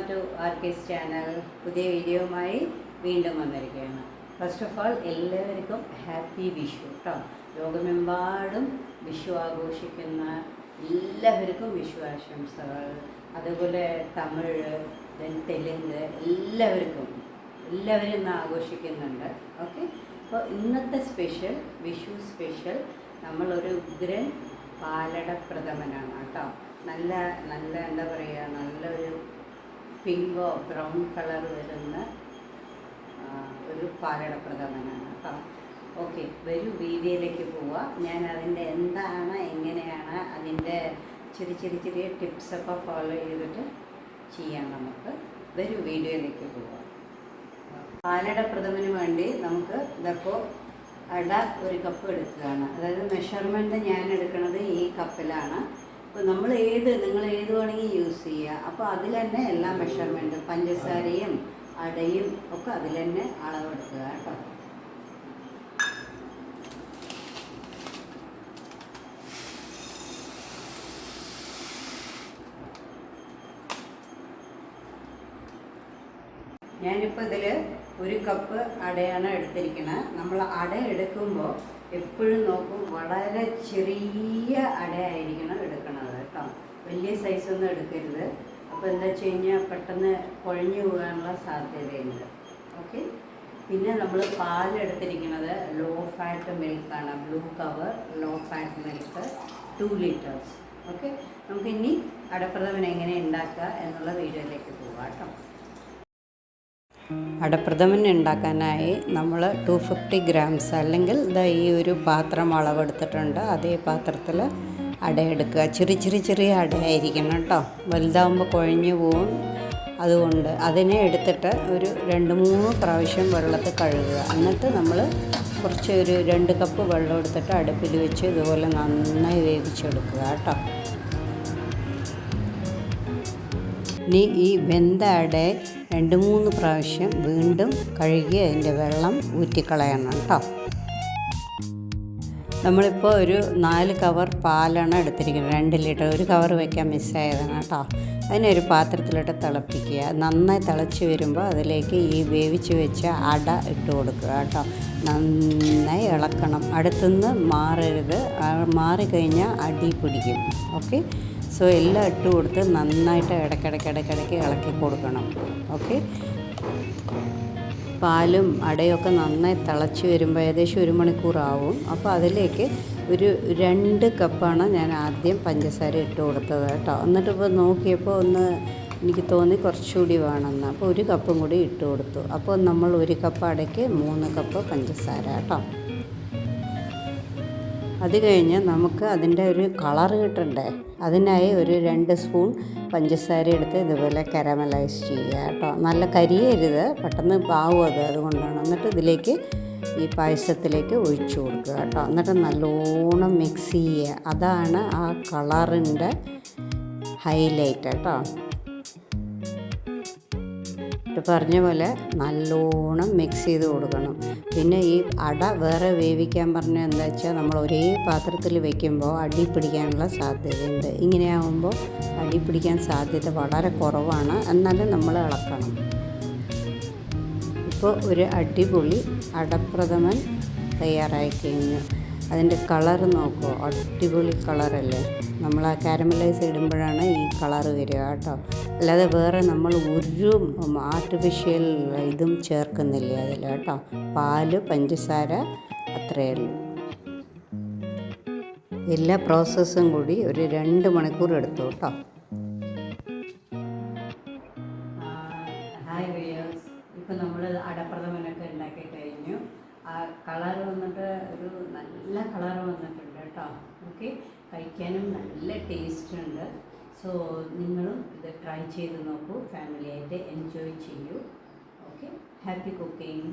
To ആർക്കേസ് channel. പുതിയ വീഡിയോയുമായി വീണ്ടും വന്നിരിക്കുകയാണ്. ഫസ്റ്റ് ഓഫ് ഓൾ എല്ലാവർക്കും ഹാപ്പി വിഷു കേട്ടോ. ലോകമെമ്പാടും വിഷു ആഘോഷിക്കുന്ന എല്ലാവർക്കും വിഷു ആശംസകൾ. അതുപോലെ തമിഴ്, തെലുങ്ക് എല്ലാവരും ഇന്ന് ആഘോഷിക്കുന്നുണ്ട്. ഓക്കെ, അപ്പോൾ ഇന്നത്തെ സ്പെഷ്യൽ വിഷു സ്പെഷ്യൽ നമ്മളൊരു ഉഗ്രൻ പാലട പ്രഥമനാണ് കേട്ടോ. നല്ല എന്താ പറയുക, നല്ലൊരു പിങ്കോ ബ്രൗൺ കളർ വരുന്ന ഒരു പാലട പ്രഥമനാണ് കേട്ടോ. ഓക്കെ, വരൂ വീഡിയോയിലേക്ക് പോവാം. ഞാൻ അതിൻ്റെ എന്താണ് എങ്ങനെയാണ് അതിൻ്റെ ചെറിയ ടിപ്സൊക്കെ ഫോളോ ചെയ്തിട്ട് ചെയ്യാം. നമുക്ക് വരൂ വീഡിയോയിലേക്ക് പോവാം. പാലട പ്രഥമന് വേണ്ടി നമുക്ക് ഇതപ്പോൾ അട ഒരു കപ്പ് എടുക്കുകയാണ്. അതായത് മെഷർമെൻറ്റ് ഞാൻ എടുക്കുന്നത് ഈ കപ്പിലാണ്. അപ്പോൾ നിങ്ങൾ ഏത് വേണമെങ്കിൽ യൂസ് ചെയ്യുക. അപ്പോൾ അതിൽ തന്നെ എല്ലാ മെഷർമെൻറ്റും പഞ്ചസാരയും അടയും ഒക്കെ അതിൽ തന്നെ അളവെടുക്കുക കേട്ടോ. ഞാനിപ്പോൾ ഇതിൽ ഒരു കപ്പ് അടയാണ് എടുത്തിരിക്കുന്നത്. നമ്മൾ അട എടുക്കുമ്പോൾ എപ്പോഴും നോക്കും, വളരെ ചെറിയ അടയായിരിക്കണം എടുക്കണത് കേട്ടോ. വലിയ സൈസൊന്നും എടുക്കരുത്. അപ്പോൾ എന്താ വെച്ച് കഴിഞ്ഞാൽ പെട്ടെന്ന് കുഴഞ്ഞു പോകാനുള്ള സാധ്യതയുണ്ട്. ഓക്കെ, പിന്നെ നമ്മൾ പാലെടുത്തിരിക്കുന്നത് ലോ ഫാറ്റ് മിൽക്കാണ്. Blue cover low fat milk 2 litres. Okay, നമുക്കിനി അടപ്രഥമൻ എങ്ങനെ ഉണ്ടാക്കുക എന്നുള്ള വീഡിയോയിലേക്ക് പോകാം കേട്ടോ. അടപ്രഥമൻ ഉണ്ടാക്കാനായി നമ്മൾ 250 ഗ്രാംസ് അല്ലെങ്കിൽ ഈ ഒരു പാത്രം അളവെടുത്തിട്ടുണ്ട്. അതേ പാത്രത്തിൽ അടയെടുക്കുക. ചെറിയ അടയായിരിക്കണം കേട്ടോ. വലുതാവുമ്പോൾ കുഴഞ്ഞു പോവും. അതുകൊണ്ട് അതിനെ എടുത്തിട്ട് ഒരു 2-3 പ്രാവശ്യം വെള്ളത്തിൽ കഴുകുക. എന്നിട്ട് നമ്മൾ ഒരു 2 കപ്പ് വെള്ളം എടുത്തിട്ട് അടുപ്പിൽ വെച്ച് ഇതുപോലെ നന്നായി വേവിച്ചെടുക്കുക കേട്ടോ. ഇനി ഈ വെന്ത അടയെ 2-3 പ്രാവശ്യം വീണ്ടും കഴുകി അതിൻ്റെ വെള്ളം ഊറ്റിക്കളയണം കേട്ടോ. നമ്മളിപ്പോൾ ഒരു 4 കവർ പാലാണ് എടുത്തിരിക്കുന്നത്. 2 ലിറ്റർ. ഒരു കവർ വയ്ക്കാൻ മിസ്സായതാണ് കേട്ടോ. അതിനൊരു പാത്രത്തിലിട്ട് തിളപ്പിക്കുക. നന്നായി തിളച്ച് വരുമ്പോൾ അതിലേക്ക് ഈ വേവിച്ച് വെച്ച അട ഇട്ട് കൊടുക്കുക കേട്ടോ. നന്നായി ഇളക്കണം. അടുത്തുനിന്ന് മാറരുത്. മാറിക്കഴിഞ്ഞാൽ അടി പിടിക്കും. ഓക്കെ, സോ എല്ലാം ഇട്ട് കൊടുത്ത് നന്നായിട്ട് ഇടയ്ക്കിടയ്ക്ക് ഇളക്കി കൊടുക്കണം. ഓക്കെ, പാലും അടയൊക്കെ നന്നായി തിളച്ച് വരുമ്പോൾ ഏകദേശം 1 മണിക്കൂറാവും. അപ്പോൾ അതിലേക്ക് ഒരു 2 കപ്പാണ് ഞാൻ ആദ്യം പഞ്ചസാര ഇട്ട് കൊടുത്തത് കേട്ടോ. എന്നിട്ട് ഇപ്പോൾ നോക്കിയപ്പോൾ എനിക്ക് തോന്നി കുറച്ചുകൂടി വേണമെന്ന്. അപ്പോൾ 1 കപ്പും കൂടി ഇട്ട് കൊടുത്തു. അപ്പോൾ നമ്മൾ 1 കപ്പ് അടയ്ക്ക് 3 കപ്പ് പഞ്ചസാര കേട്ടോ. അത് കഴിഞ്ഞ് നമുക്ക് അതിൻ്റെ ഒരു കളറ് കിട്ടണ്ടേ, അതിനായി ഒരു 2 സ്പൂൺ പഞ്ചസാര എടുത്ത് ഇതുപോലെ കാരമലൈസ് ചെയ്യുക കേട്ടോ. നല്ല കരിയരുത്, പെട്ടെന്ന് പാവും അതുകൊണ്ടാണ്. എന്നിട്ട് ഇതിലേക്ക് ഈ പായസത്തിലേക്ക് ഒഴിച്ചു കൊടുക്കുക കേട്ടോ. എന്നിട്ട് നല്ലോണം മിക്സ് ചെയ്യുക. അതാണ് ആ കളറിൻ്റെ ഹൈലൈറ്റ് കേട്ടോ. പറഞ്ഞ പോലെ നല്ലോണം മിക്സ് ചെയ്ത് കൊടുക്കണം. പിന്നെ ഈ അട വേറെ വേവിക്കാൻ പറഞ്ഞാൽ എന്താ വെച്ചാൽ നമ്മൾ ഒരേ പാത്രത്തിൽ വെക്കുമ്പോൾ അടി പിടിക്കാനുള്ള സാധ്യതയുണ്ട്. ഇങ്ങനെയാകുമ്പോൾ അടി പിടിക്കാൻ സാധ്യത വളരെ കുറവാണ്. എന്നാലും നമ്മൾ ഇളക്കണം. ഇപ്പോൾ ഒരു അടിപൊളി അടപ്രഥമൻ തയ്യാറായി കഴിഞ്ഞു. അതിൻ്റെ കളർ നോക്കുമോ, അടിപൊളി കളറല്ലേ. നമ്മൾ ആ കാരമലൈസ് ഇടുമ്പോഴാണ് ഈ കളറ് വരിക കേട്ടോ. അല്ലാതെ വേറെ നമ്മൾ ഒരു ആർട്ടിഫിഷ്യൽ ഇതും ചേർക്കുന്നില്ല അതിൽ കേട്ടോ. പാല്, പഞ്ചസാര, അത്രയേ ഉള്ളൂ. എല്ലാ പ്രോസസ്സും കൂടി ഒരു 2 മണിക്കൂർ എടുത്തു കേട്ടോ. ഹായ് വ്യൂവേഴ്സ്, ഇപ്പോൾ നമ്മൾ അടപ്രഥമനൊക്കെ ഉണ്ടാക്കി കഴിഞ്ഞു. ആ കളർ വന്നിട്ട് ഒരു നല്ല കളർ വന്നിട്ടുണ്ട് കേട്ടോ. ഓക്കെ, കഴിക്കാനും നല്ല ടേസ്റ്റ് ഉണ്ട്. സോ നിങ്ങളും ഇത് ട്രൈ ചെയ്ത് നോക്കൂ. ഫാമിലിയായിട്ട് എൻജോയ് ചെയ്യൂ. Okay, happy cooking.